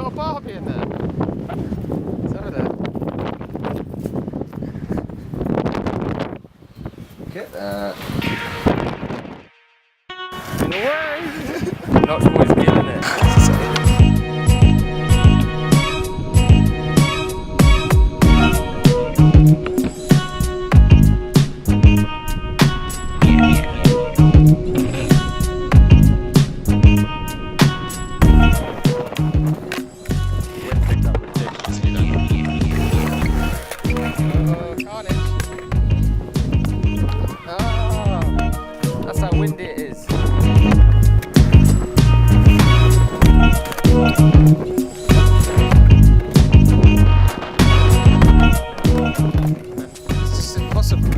got a Barbie in there. It's over there. Get that. In the way. Notch Boy's killing it. That's how windy it is. It's just impossible.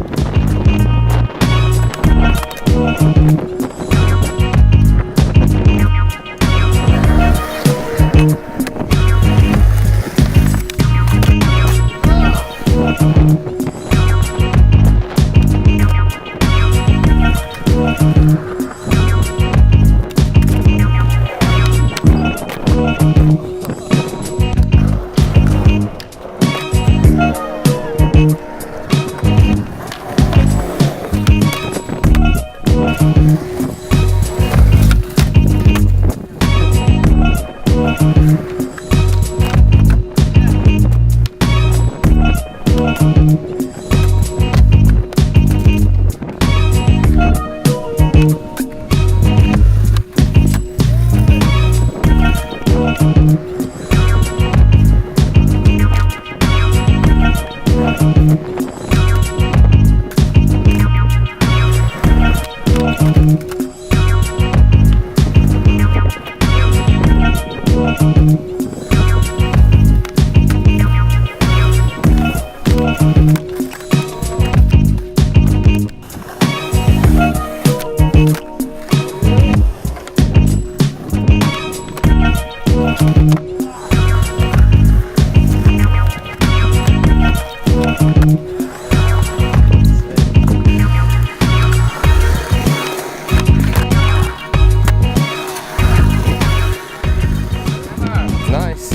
Nice.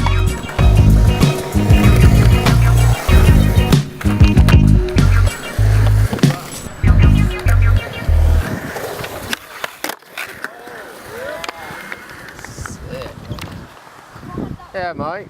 Sick. Yeah, mate.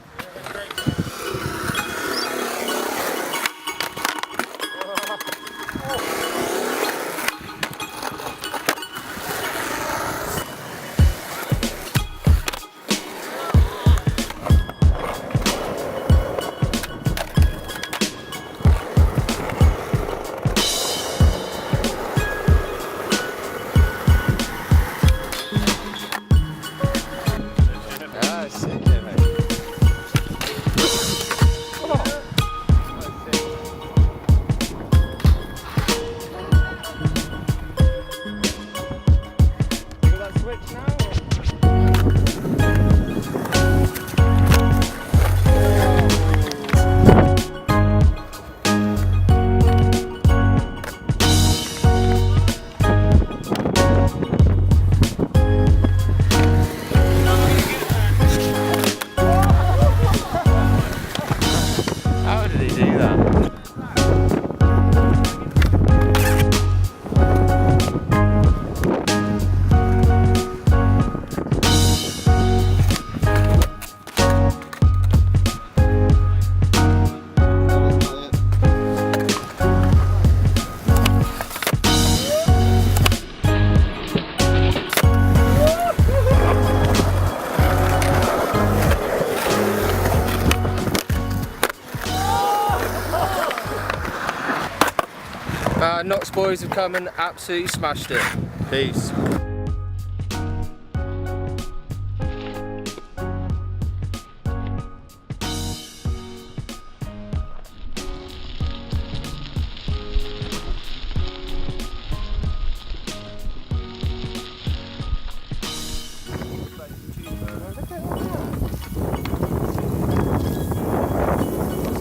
Ah, sick, yeah, mate. You got that switch now? How did he do that? Notch Boys have come and absolutely smashed it. Peace.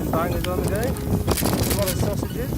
Bangers on the day. A lot of sausages.